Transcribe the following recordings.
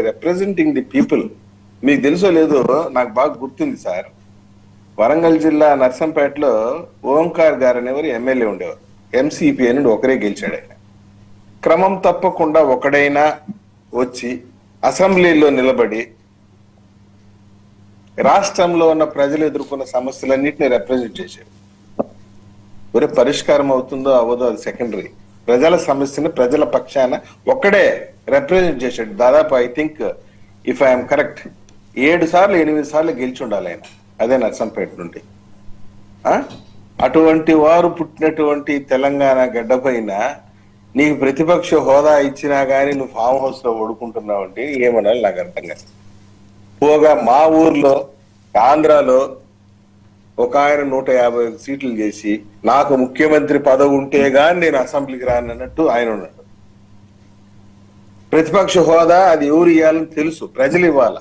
Representing the people. మీకు తెలుసో లేదో నాకు బాగా గుర్తుంది సార్, వరంగల్ జిల్లా నర్సంపేటలో ఓంకార్ గారు అనేవారు ఎమ్మెల్యే ఉండేవారు. ఎంసీపీ నుండి ఒకరే గెలిచాడు ఆయన. క్రమం తప్పకుండా ఒకడైనా వచ్చి అసెంబ్లీలో నిలబడి రాష్ట్రంలో ఉన్న ప్రజలు ఎదుర్కొన్న సమస్యలన్నింటినీ రిప్రజెంట్ చేశారు. ఒరే పరిష్కారం అవుతుందో అవ్వదో అది సెకండరీ. ప్రజల సమస్యను ప్రజల పక్షాన ఒక్కడే రిప్రజెంట్ చేశాడు. దాదాపు I think if I'm correct 7 సార్లు 8 సార్లు గెలిచి ఉండాలి ఆయన అదే నర్సంపేట నుండి. అటువంటి వారు పుట్టినటువంటి తెలంగాణ గడ్డపైన నీకు ప్రతిపక్ష హోదా ఇచ్చినా గానీ నువ్వు ఫామ్ హౌస్ లో ఓడుకుంటున్నావు అంటే ఏమనాలి నాకు అర్థం కాదు. పోగా మా ఊర్లో ఆంధ్రాలో ఒక ఆయన 150 సీట్లు చేసి నాకు ముఖ్యమంత్రి పదవి ఉంటే గాని నేను అసెంబ్లీకి రానన్నట్టు ఆయన ఉన్నాడు. ప్రతిపక్ష హోదా అది ఎవరు ఇవ్వాలని తెలుసు, ప్రజలు ఇవ్వాల.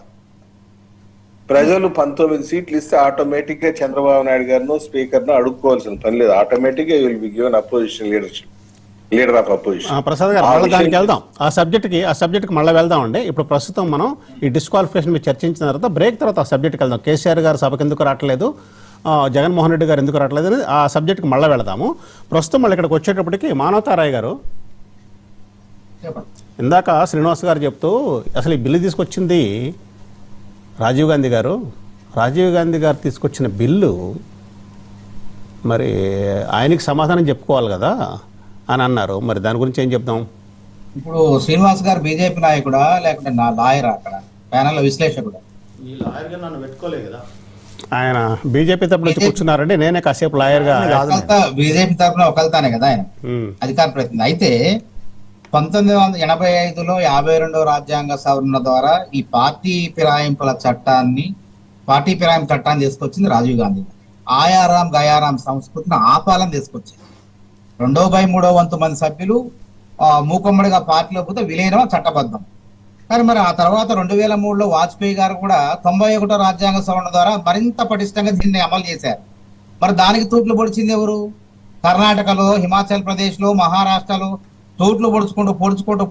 ప్రజలు 19 సీట్లు ఇస్తే ఆటోమేటిక్ గా చంద్రబాబు నాయుడు గారిను స్పీకర్ ను అడుక్కోవాల్సిన పని లేదు. ఆటోమేటిక్ గా will be given opposition leader of opposition. Prasad గారు మళ్ళీ దానికి వెళ్దాం, ఆ సబ్జెక్ట్కి మళ్ళీ వెళ్దాం అండి. ఇప్పుడు ప్రస్తుతం మనం ఈ డిస్క్వాలిఫికేషన్ మీద చర్చించిన తర్వాత బ్రేక్ తర్వాత ఆ సబ్జెక్ట్కి వెళ్దాం. కేసీఆర్ గారు సభకు ఎందుకు రావట్లేదు, జగన్మోహన్ రెడ్డి గారు ఎందుకు రావట్లేదు అనేది ఆ సబ్జెక్ట్కి మళ్ళీ వెళదాము. ప్రస్తుతం మళ్ళీ ఇక్కడికి వచ్చేటప్పటికి మానవతారాయ్ గారు ఇందాక శ్రీనివాస్ గారు చెప్తూ అసలు ఈ బిల్లు తీసుకొచ్చింది రాజీవ్ గాంధీ గారు తీసుకొచ్చిన బిల్లు మరి ఆయనకి సమాధానం చెప్పుకోవాలి కదా అని అన్నారు. మరి దాని గురించి ఏం చెప్దాం? ఇప్పుడు శ్రీనివాస్ గారు బీజేపీ నాయకుడా లేకుంటే నా లాయర్ అక్కడ ప్యానల్ విశ్లేషకుడా? ఈ లాయర్ గా నన్ను పెట్టుకోలే కదా, ఆయన బీజేపీ తరపున వచ్చి కూర్చున్నారండి. నేనే కాసేపు లాయర్ గా బీజేపీ తరపున ఒకళ్తానే కదా ఆయన అధికార ప్రతినిధి. అయితే 1985లో 52వ రాజ్యాంగ సవరణ ద్వారా ఈ పార్టీ ఫిరాయింపు చట్టాన్ని తీసుకొచ్చింది రాజీవ్ గాంధీ. ఆయారాం గయారాం సంస్కృతిని ఆపాలని తీసుకొచ్చింది. 2/3 వంతు మంది సభ్యులు మూకమ్మడిగా పార్టీలో పోతే విలీనం చట్టబద్ధం. కానీ మరి ఆ తర్వాత 2003లో వాజ్పేయి గారు కూడా 91వ రాజ్యాంగ సవరణ ద్వారా మరింత పటిష్టంగా దీన్ని అమలు చేశారు. మరి దానికి తూట్లు పొడిచింది ఎవరు? కర్ణాటకలో, హిమాచల్ ప్రదేశ్ లో, మహారాష్ట్రలో తూట్లు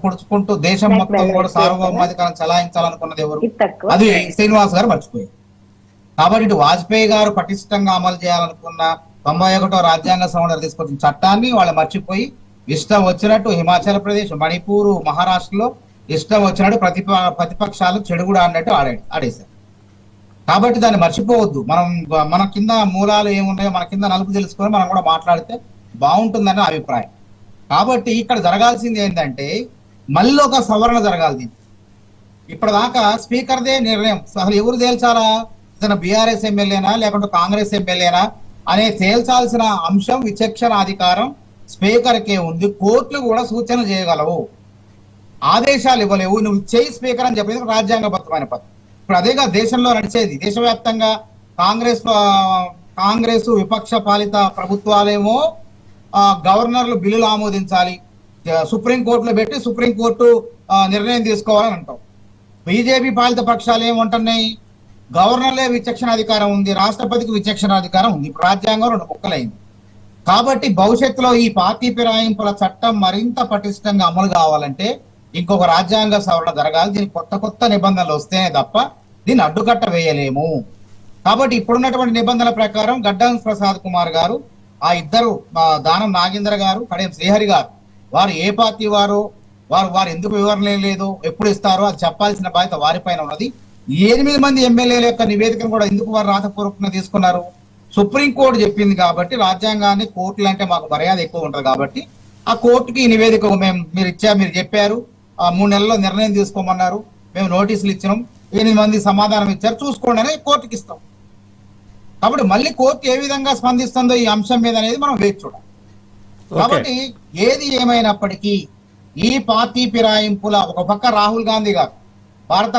పొడుచుకుంటూ దేశం మొత్తం కూడా సార్వభౌమాధికారం చలాయించాలనుకున్నది ఎవరు? అది శ్రీనివాస్ గారు మర్చిపోయారు. కాబట్టి ఇటు వాజ్పేయి గారు పటిష్టంగా అమలు చేయాలనుకున్న 91వ రాజ్యాంగ సవరణ తీసుకొచ్చిన చట్టాన్ని వాళ్ళు మర్చిపోయి ఇష్టం వచ్చినట్టు హిమాచల్ ప్రదేశ్, మణిపూర్, మహారాష్ట్రలో ఇష్టం వచ్చినట్టు ప్రతిపక్షాలు చెడుగుడు అన్నట్టు ఆడేశారు. కాబట్టి దాన్ని మర్చిపోవద్దు. మన కింద మూలాలు ఏమున్నాయో మన కింద నలుపు తెలుసుకొని మనం కూడా మాట్లాడితే బాగుంటుందని అభిప్రాయం. కాబట్టి ఇక్కడ జరగాల్సింది ఏంటంటే మళ్ళీ ఒక సవరణ జరగాలి. ఇప్పటిదాకా స్పీకర్దే నిర్ణయం. అసలు ఎవరు తేల్చాలా? ఇతను బీఆర్ఎస్ ఎమ్మెల్యేనా లేకుంటే కాంగ్రెస్ ఎమ్మెల్యేనా అనే తేల్చాల్సిన అంశం విచక్షణ అధికారం స్పీకర్కే ఉంది. కోర్టులు కూడా సూచన చేయగలవు, ఆదేశాలు ఇవ్వలేవు. నువ్వు చేయి స్పీకర్ అని చెప్పేది రాజ్యాంగబద్ధమైన పద్ధతి. ఇప్పుడు అదేగా దేశంలో నడిచేది. దేశవ్యాప్తంగా కాంగ్రెస్ విపక్ష పాలిత ప్రభుత్వాలేమో గవర్నర్లు బిల్లులు ఆమోదించాలి, సుప్రీంకోర్టులో పెట్టి సుప్రీంకోర్టు నిర్ణయం తీసుకోవాలని అంటాం. బీజేపీ పాలిత పక్షాలు ఏమంటున్నాయి? గవర్నర్లే విచక్షణ అధికారం ఉంది, రాష్ట్రపతికి విచక్షణ అధికారం ఉంది. ఇప్పుడు రాజ్యాంగం 2 ముక్కలైంది. కాబట్టి భవిష్యత్తులో ఈ పార్టీ ఫిరాయింపుల చట్టం మరింత పటిష్టంగా అమలు కావాలంటే ఇంకొక రాజ్యాంగ సవరణ జరగాలి. దీనికి కొత్త నిబంధనలు వస్తేనే తప్ప దీన్ని అడ్డుకట్ట వేయలేము. కాబట్టి ఇప్పుడున్నటువంటి నిబంధనల ప్రకారం గడ్డం ప్రసాద్ కుమార్ గారు, ఆ ఇద్దరు దానం నాగేంద్ర గారు, కడియం శ్రీహరి గారు, వారు ఏ పార్టీ వారు ఎందుకు వివరణ లేదు, ఎప్పుడు ఇస్తారో అది చెప్పాల్సిన బాధ్యత వారిపైన ఉన్నది. 8 మంది ఎమ్మెల్యేల యొక్క నివేదికను కూడా ఎందుకు వారు రాతపూర్వకంగా తీసుకున్నారు? సుప్రీంకోర్టు చెప్పింది కాబట్టి. రాజ్యాంగాన్ని కోర్టులు అంటే మాకు మర్యాద ఎక్కువ ఉంటుంది కాబట్టి ఆ కోర్టుకి ఈ నివేదిక మీరు చెప్పారు, 3 నెలల్లో నిర్ణయం తీసుకోమన్నారు, మేము నోటీసులు ఇచ్చినాం, 8 మంది సమాధానం ఇచ్చారు, చూసుకోండి అని కోర్టుకి ఇస్తాం. కాబట్టి మళ్ళీ కోర్టు ఏ విధంగా స్పందిస్తుందో ఈ అంశం మీద అనేది మనం వేచి చూడాలి. కాబట్టి ఏది ఏమైనప్పటికీ ఈ పార్టీ ఫిరాయింపుల ఒక పక్క రాహుల్ గాంధీ గారు భారత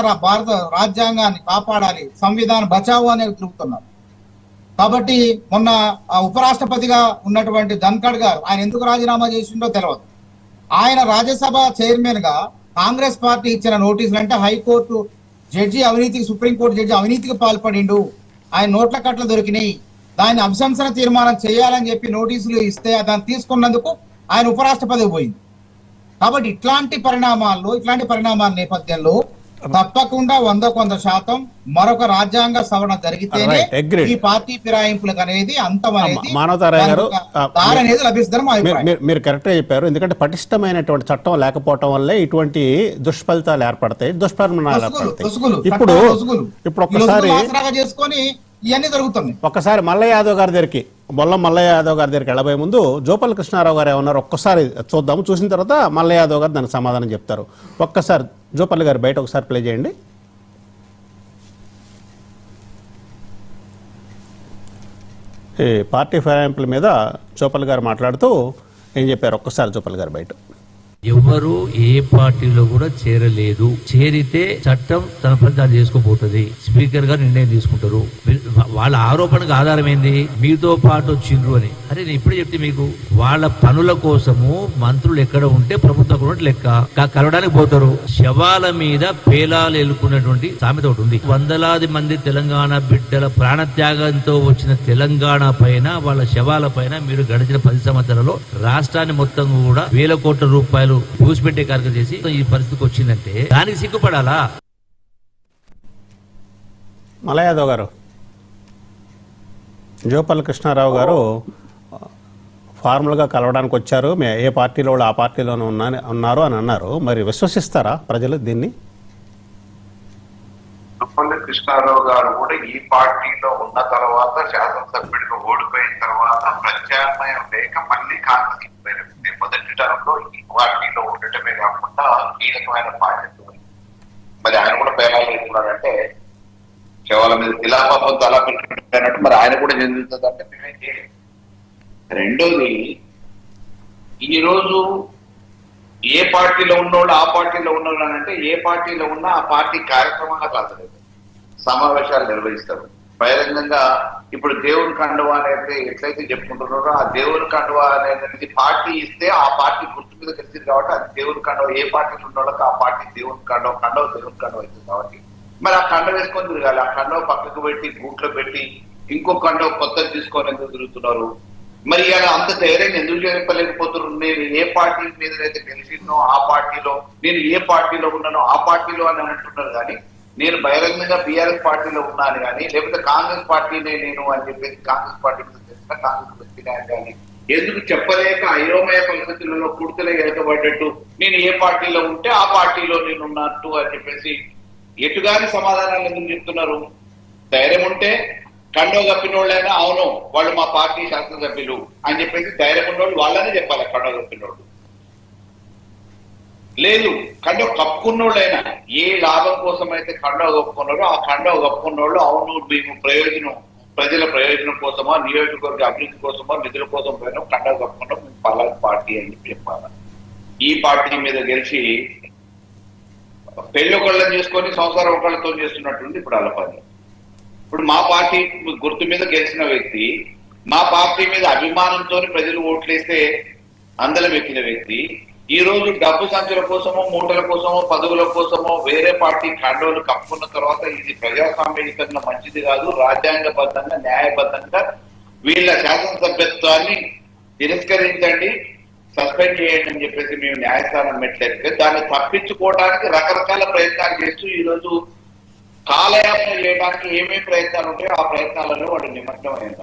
రాజ్యాంగాన్ని కాపాడాలి, సంవిధానం బచావో అనేది తిరుగుతున్నారు. కాబట్టి మొన్న ఉపరాష్ట్రపతిగా ఉన్నటువంటి ధన్ఖడ్ గారు ఆయన ఎందుకు రాజీనామా చేసిండో తెలియదు. ఆయన రాజ్యసభ చైర్మన్ గా కాంగ్రెస్ పార్టీ ఇచ్చిన నోటీసులు అంటే హైకోర్టు జడ్జి అవినీతికి, సుప్రీంకోర్టు జడ్జి అవినీతికి పాల్పడిండు, ఆయన నోట్ల కట్ల దొరికినాయి, దాన్ని అభిశంసన తీర్మానం చేయాలని చెప్పి నోటీసులు ఇస్తే దాన్ని తీసుకున్నందుకు ఆయన ఉపరాష్ట్రపతికి పోయింది. కాబట్టి ఇట్లాంటి పరిణామాల నేపథ్యంలో తప్పకుండా 100% మరొక రాజ్యాంగ సవరణ జరిగితేనే Right, agreed. ఈ పార్టీ ఫిరాయింపులకు అనేది అంతం అనేది మానవతారాయ్ గారు, దారి అనేది లభిస్తుందని మా అభిప్రాయం. మీరు కరెక్ట్గా చెప్పారు. ఎందుకంటే పటిష్టమైనటువంటి చట్టం లేకపోవటం వల్లే ఇటువంటి దుష్ఫలితాలు ఏర్పడతాయి, దుష్పరిణామాలు ఏర్పడతాయి. ఇప్పుడు ఒక్కసారి చేసుకొని ఇవన్నీ జరుగుతున్నాయి. ఒక్కసారి మల్లయ్య యాదవ్ గారి దగ్గరికి, బొల్లం మల్లయ్య యాదవ్ గారి దగ్గరికి వెళ్ళబోయే ముందు జోపల్లి కృష్ణారావు గారు ఏమన్నారు ఒక్కసారి చూద్దాము. చూసిన తర్వాత మల్లయ్య యాదవ్ గారు దానికి సమాధానం చెప్తారు. ఒక్కసారి జోపల్లి గారు బయట ఒకసారి ప్లే చేయండి. ఈ పార్టీ ఫిరాయింపుల మీద జోపల్లి గారు మాట్లాడుతూ ఏం చెప్పారు ఒక్కసారి జోపల్లి గారు బయట. ఎవరు ఏ పార్టీలో కూడా చేరలేదు. చేరితే చట్టం తన ఫలితాలు చేసుకోబోతుంది. స్పీకర్ గారు నిర్ణయం తీసుకుంటారు. వాళ్ళ ఆరోపణకు ఆధారం ఏంది? మీతో పాటు వచ్చిండ్రు అని. అరే నేను ఇప్పుడే చెప్తే మీకు, వాళ్ళ పనుల కోసము మంత్రులు ఎక్కడ ఉంటే ప్రభుత్వం లెక్క కలవడానికి పోతారు. శవాల మీద పేలాలు ఎలుకున్నటువంటి సామెత ఒకటి ఉంది. వందలాది మంది తెలంగాణ బిడ్డల ప్రాణత్యాగంతో వచ్చిన తెలంగాణ పైన, వాళ్ళ శవాల పైన మీరు గడిచిన 10 సంవత్సరాల్లో రాష్ట్రాన్ని మొత్తం కూడా వేల కోట్ల రూపాయలు పూసిపెట్టే కార్యక్రమం చేసి ఈ పరిస్థితికి వచ్చిందంటే దానికి సిగ్గుపడాలా? మల్లయ్య యాదవ్ గారు, జోపల్లి కృష్ణారావు గారు ఫార్మల్గా కలవడానికి వచ్చారు, ఏ పార్టీలో ఆ పార్టీలోనే ఉన్నారు అని అన్నారు. మరి విశ్వసిస్తారా ప్రజలు దీన్ని? జోపల్లి కృష్ణారావు గారు కూడా ఈ పార్టీలో ఉన్న తర్వాత, శాసనసభ్యుడిగా ఓడిపోయిన తర్వాత ప్రత్యామ్నాయం లేక మళ్ళీ కాంగ్రెస్ మొదటి టర్మ్ లో ఈ పార్టీలో ఉండటమే కాకుండా కీలకమైన బాధ్యత. మరి ఆయన కూడా పేరాలు వేసుకున్నారంటే శవాల మీద శిలాపాపం తలా పెట్టుకుంటున్నట్టు మరి ఆయన కూడా చెందుతుందంటే మేమేం చేయలేదు. రెండోది, ఈ రోజు ఏ పార్టీలో ఉన్నోళ్ళు ఆ పార్టీలో ఉన్నోళ్ళు అని అంటే, ఏ పార్టీలో ఉన్నా ఆ పార్టీ కార్యక్రమాలకు రాలేదు, సమావేశాలు నిర్వహిస్తారు బహిరంగంగా. ఇప్పుడు దేవుని కండువా అనేది ఎట్లయితే చెప్పుకుంటున్నారో, ఆ దేవుని కండువా అనేది పార్టీ ఇస్తే ఆ పార్టీ గుర్తు మీద గెలిచింది కాబట్టి అది దేవుని కండువ. ఏ పార్టీలో ఉన్న వాళ్ళకి ఆ పార్టీ దేవుని కండువ దేవుని కండువ అవుతుంది కాబట్టి మరి ఆ కండ వేసుకొని తిరగాలి. ఆ కండువ పక్కకు పెట్టి గూట్లో పెట్టి ఇంకో కండువ కొత్తది తీసుకొని ఎందుకు తిరుగుతున్నారు? మరి ఇలా అంత ధైర్యం ఎందుకు చెప్పలేకపోతున్నారు? నేను ఏ పార్టీ మీద అయితే గెలిచినో ఆ పార్టీలో, నేను ఏ పార్టీలో ఉన్నానో ఆ పార్టీలో అని అంటున్నారు. కానీ నేను బహిరంగంగా బీఆర్ఎస్ పార్టీలో ఉన్నాను కానీ, లేకపోతే కాంగ్రెస్ పార్టీనే నేను అని చెప్పేసి కాంగ్రెస్ పార్టీ మీద తెలిసిన కాంగ్రెస్ వ్యక్తిని కానీ ఎందుకు చెప్పలేక అయోమయ పరిస్థితులలో కుర్తలే ఎరకబడ్డట్టు నేను ఏ పార్టీలో ఉంటే ఆ పార్టీలో నేను ఉన్నట్టు అని చెప్పేసి ఎటుగాని సమాధానాలు ఎందుకు చెప్తున్నారు? ధైర్యం ఉంటే కండో కప్పినోళ్ళైనా అవును వాళ్ళు మా పార్టీ శాసనసభ్యులు అని చెప్పేసి ధైర్యం ఉన్నోళ్ళు వాళ్ళనే చెప్పాలి. కండో కప్పినోళ్ళు లేదు, కండో కప్పుకున్నోళ్ళైనా ఏ లాభం కోసం అయితే కండో కప్పుకున్నారో ఆ కండో కప్పుకున్నోళ్ళు అవును మేము ప్రజల ప్రయోజనం కోసమో, నియోజకవర్గ అభివృద్ధి కోసమో, నిధుల కోసం పోయినా కండో కప్పుకున్నాం మేము పలానా పార్టీ అని చెప్పాలి. ఈ పార్టీ మీద గెలిచి పెళ్లి ఒకళ్ళని చేసుకొని సంసారం ఒకళ్ళతో చేస్తున్నట్టుంది ఇప్పుడు అలా పని. ఇప్పుడు మా పార్టీ గుర్తు మీద గెలిచిన వ్యక్తి, మా పార్టీ మీద అభిమానంతో ప్రజలు ఓట్లేస్తే అందలం ఎక్కిన వ్యక్తి, ఈ రోజు డబ్బు సంచుల కోసమో, మూటల కోసమో, పదవుల కోసమో వేరే పార్టీ కండోలు కప్పుకున్న తర్వాత ఇది ప్రజాస్వామ్యయుతంగా మంచిది కాదు, రాజ్యాంగబద్ధంగా న్యాయబద్ధంగా వీళ్ళ శాసనసభ్యత్వాన్ని తిరస్కరించండి, సస్పెండ్ చేయండి అని చెప్పేసి మేము న్యాయస్థానం మెట్లెక్కితే దాన్ని తప్పించుకోవడానికి రకరకాల ప్రయత్నాలు చేస్తూ ఈ రోజు కాలయాపన చేయడానికి ఏమేమి ప్రయత్నాలు ఉంటాయో ఆ ప్రయత్నాలలో వాడు నిమగ్నమైంది.